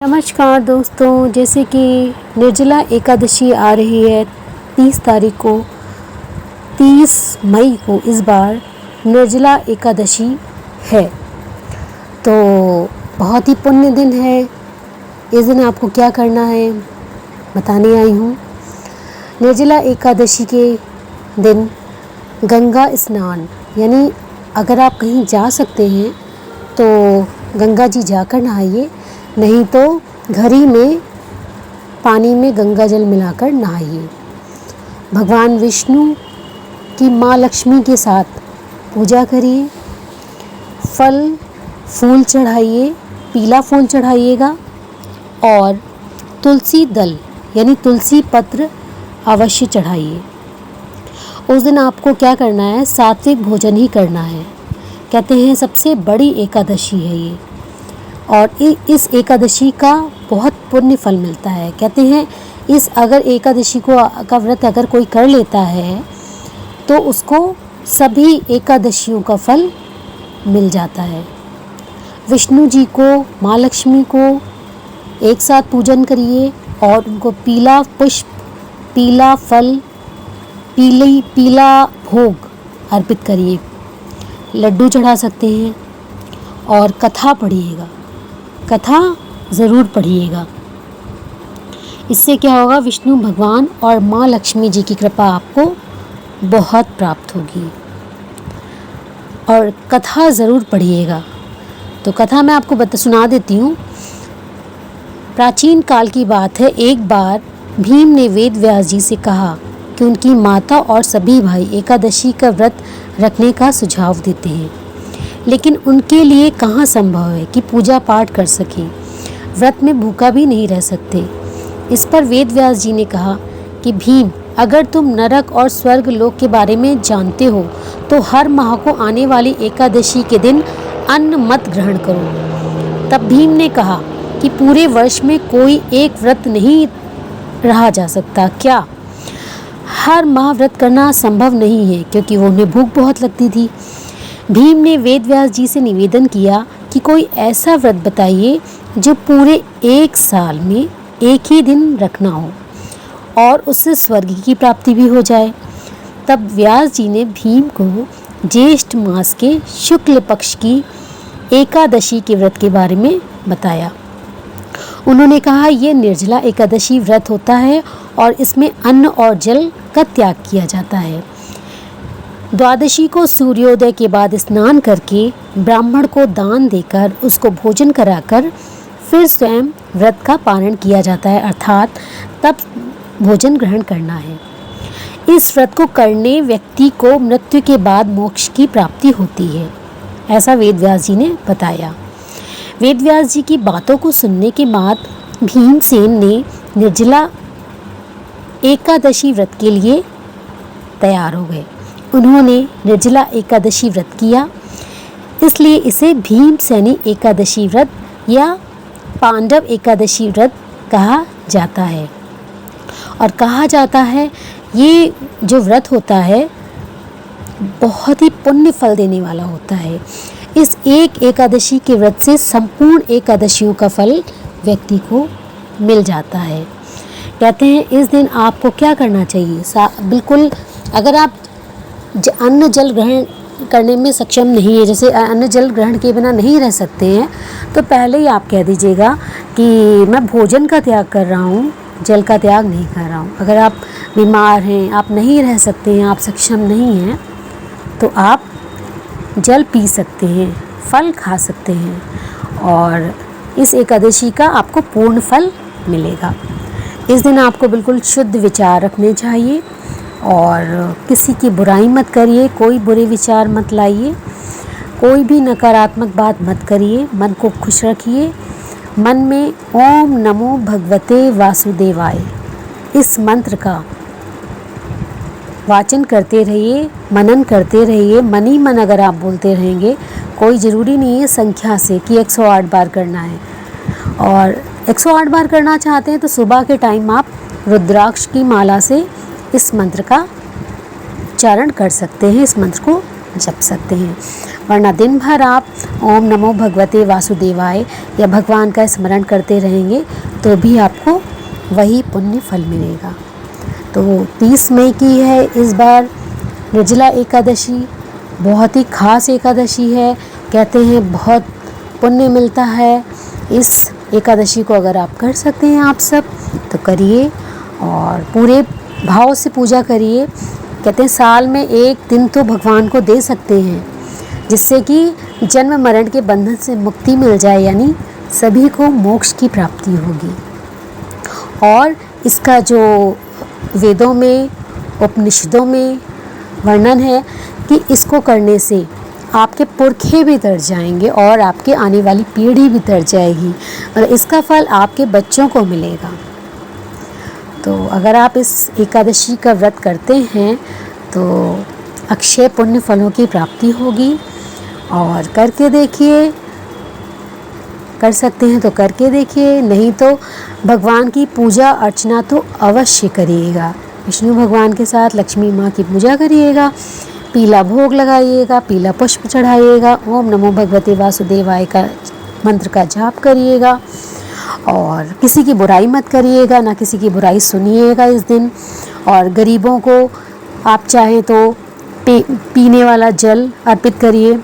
नमस्कार दोस्तों, जैसे कि निर्जला एकादशी आ रही है 30 तारीख को, 30 मई को इस बार निर्जला एकादशी है। तो बहुत ही पुण्य दिन है। इस दिन आपको क्या करना है बताने आई हूँ। निर्जला एकादशी के दिन गंगा स्नान, यानी अगर आप कहीं जा सकते हैं तो गंगा जी जाकर नहाइए, नहीं तो घर ही में पानी में गंगा जल मिलाकर नहाइए। भगवान विष्णु की माँ लक्ष्मी के साथ पूजा करिए, फल फूल चढ़ाइए, पीला फूल चढ़ाइएगा और तुलसी दल यानी तुलसी पत्र अवश्य चढ़ाइए। उस दिन आपको क्या करना है, सात्विक भोजन ही करना है। कहते हैं सबसे बड़ी एकादशी है ये, और इस एकादशी का बहुत पुण्य फल मिलता है। कहते हैं अगर एकादशी का व्रत अगर कोई कर लेता है तो उसको सभी एकादशियों का फल मिल जाता है। विष्णु जी को, माँ लक्ष्मी को एक साथ पूजन करिए और उनको पीला पुष्प, पीला फल, पीला भोग अर्पित करिए। लड्डू चढ़ा सकते हैं और कथा पढ़िएगा, कथा ज़रूर पढ़िएगा। इससे क्या होगा, विष्णु भगवान और माँ लक्ष्मी जी की कृपा आपको बहुत प्राप्त होगी। और कथा ज़रूर पढ़िएगा। तो कथा मैं आपको सुना देती हूँ। प्राचीन काल की बात है, एक बार भीम ने वेद व्यास जी से कहा कि उनकी माता और सभी भाई एकादशी का व्रत रखने का सुझाव देते हैं, लेकिन उनके लिए कहाँ संभव है कि पूजा पाठ कर सकें, व्रत में भूखा भी नहीं रह सकते। इस पर वेद व्यास जी ने कहा कि भीम, अगर तुम नरक और स्वर्ग लोक के बारे में जानते हो तो हर माह को आने वाली एकादशी के दिन अन्न मत ग्रहण करो। तब भीम ने कहा कि पूरे वर्ष में कोई एक व्रत नहीं रहा जा सकता क्या? हर माह व्रत करना संभव नहीं है, क्योंकि उन्हें भूख बहुत लगती थी। भीम ने वेद व्यास जी से निवेदन किया कि कोई ऐसा व्रत बताइए जो पूरे एक साल में एक ही दिन रखना हो और उससे स्वर्ग की प्राप्ति भी हो जाए। तब व्यास जी ने भीम को ज्येष्ठ मास के शुक्ल पक्ष की एकादशी के व्रत के बारे में बताया। उन्होंने कहा, यह निर्जला एकादशी व्रत होता है और इसमें अन्न और जल का त्याग किया जाता है। द्वादशी को सूर्योदय के बाद स्नान करके ब्राह्मण को दान देकर उसको भोजन कराकर फिर स्वयं व्रत का पालन किया जाता है, अर्थात तब भोजन ग्रहण करना है। इस व्रत को करने व्यक्ति को मृत्यु के बाद मोक्ष की प्राप्ति होती है, ऐसा वेद व्यास जी ने बताया। वेद व्यास जी की बातों को सुनने के बाद भीमसेन ने निर्जला एकादशी व्रत के लिए तैयार हो गए। उन्होंने निर्जला एकादशी व्रत किया, इसलिए इसे भीमसेनी एकादशी व्रत या पांडव एकादशी व्रत कहा जाता है। और कहा जाता है ये जो व्रत होता है बहुत ही पुण्य फल देने वाला होता है। इस एक एकादशी के व्रत से संपूर्ण एकादशियों का फल व्यक्ति को मिल जाता है। कहते हैं इस दिन आपको क्या करना चाहिए, बिल्कुल अगर आप अन्न जल ग्रहण करने में सक्षम नहीं है, जैसे अन्न जल ग्रहण के बिना नहीं रह सकते हैं, तो पहले ही आप कह दीजिएगा कि मैं भोजन का त्याग कर रहा हूँ, जल का त्याग नहीं कर रहा हूँ। अगर आप बीमार हैं, आप नहीं रह सकते हैं, आप सक्षम नहीं हैं, तो आप जल पी सकते हैं, फल खा सकते हैं और इस एकादशी का आपको पूर्ण फल मिलेगा। इस दिन आपको बिल्कुल शुद्ध विचार रखने चाहिए और किसी की बुराई मत करिए, कोई बुरे विचार मत लाइए, कोई भी नकारात्मक बात मत करिए। मन को खुश रखिए। मन में ओम नमो भगवते वासुदेवाय इस मंत्र का वाचन करते रहिए, मनन करते रहिए। मन ही मन अगर आप बोलते रहेंगे, कोई ज़रूरी नहीं है संख्या से कि 108 बार करना है। और 108 बार करना चाहते हैं तो सुबह के टाइम आप रुद्राक्ष की माला से इस मंत्र का उच्चारण कर सकते हैं, इस मंत्र को जप सकते हैं। वरना दिन भर आप ओम नमो भगवते वासुदेवाय या भगवान का स्मरण करते रहेंगे तो भी आपको वही पुण्य फल मिलेगा। तो 30 मई की है इस बार निर्जला एकादशी, बहुत ही खास एकादशी है। कहते हैं बहुत पुण्य मिलता है इस एकादशी को। अगर आप कर सकते हैं आप सब तो करिए और पूरे भाव से पूजा करिए। कहते हैं साल में एक दिन तो भगवान को दे सकते हैं जिससे कि जन्म मरण के बंधन से मुक्ति मिल जाए, यानी सभी को मोक्ष की प्राप्ति होगी। और इसका जो वेदों में उपनिषदों में वर्णन है कि इसको करने से आपके पुरखे भी तर जाएंगे और आपके आने वाली पीढ़ी भी तर जाएगी और इसका फल आपके बच्चों को मिलेगा। तो अगर आप इस एकादशी का व्रत करते हैं तो अक्षय पुण्य फलों की प्राप्ति होगी। और करके देखिए, कर सकते हैं तो करके देखिए, नहीं तो भगवान की पूजा अर्चना तो अवश्य करिएगा। विष्णु भगवान के साथ लक्ष्मी माँ की पूजा करिएगा, पीला भोग लगाइएगा, पीला पुष्प चढ़ाइएगा, ओम नमो भगवते वासुदेवाय का मंत्र का जाप करिएगा और किसी की बुराई मत करिएगा, ना किसी की बुराई सुनिएगा इस दिन। और गरीबों को आप चाहें तो पीने वाला जल अर्पित करिए,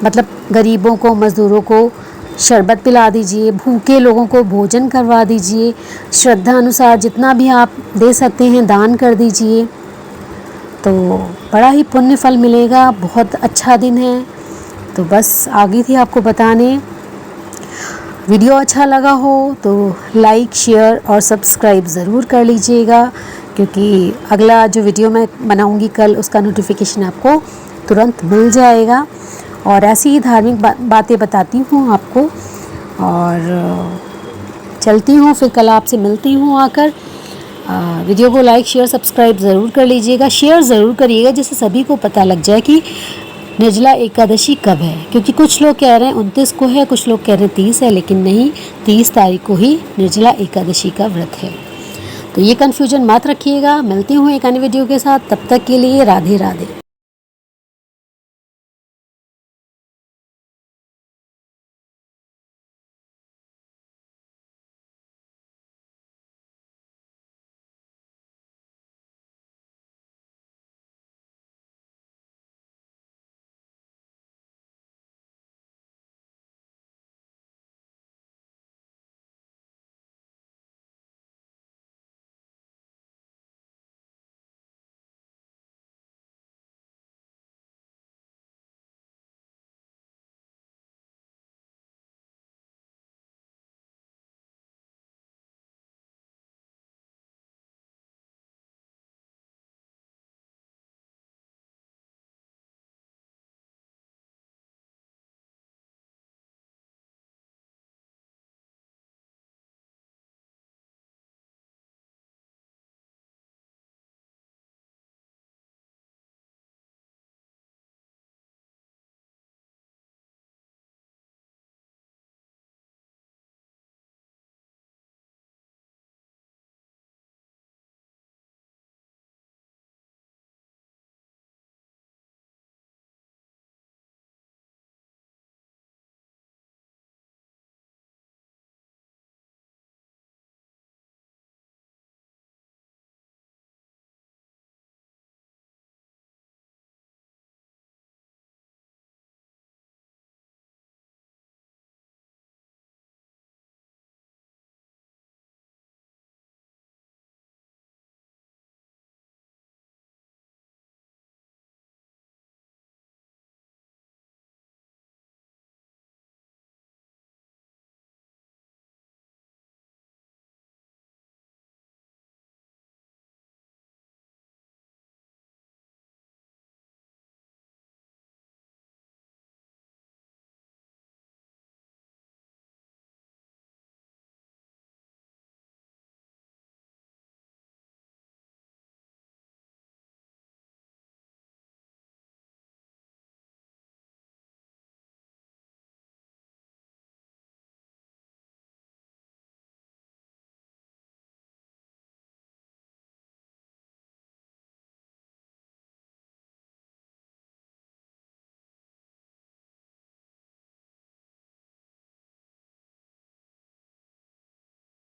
मतलब गरीबों को, मज़दूरों को शरबत पिला दीजिए, भूखे लोगों को भोजन करवा दीजिए, श्रद्धा अनुसार जितना भी आप दे सकते हैं दान कर दीजिए, तो बड़ा ही पुण्य फल मिलेगा। बहुत अच्छा दिन है। तो बस आ गई थी आपको बताने। वीडियो अच्छा लगा हो तो लाइक, शेयर और सब्सक्राइब ज़रूर कर लीजिएगा, क्योंकि अगला जो वीडियो मैं बनाऊंगी कल उसका नोटिफिकेशन आपको तुरंत मिल जाएगा। और ऐसी ही धार्मिक बातें बताती हूँ आपको। और चलती हूँ, फिर कल आपसे मिलती हूँ आकर। वीडियो को लाइक, शेयर, सब्सक्राइब ज़रूर कर लीजिएगा, शेयर ज़रूर करिएगा जिससे सभी को पता लग जाए कि निर्जला एकादशी कब है। क्योंकि कुछ लोग कह रहे हैं 29 को है, कुछ लोग कह रहे हैं 30 है, लेकिन नहीं, 30 तारीख को ही निर्जला एकादशी का व्रत है। तो ये कन्फ्यूजन मत रखिएगा। मिलती हूँ एक अन्य वीडियो के साथ, तब तक के लिए राधे राधे।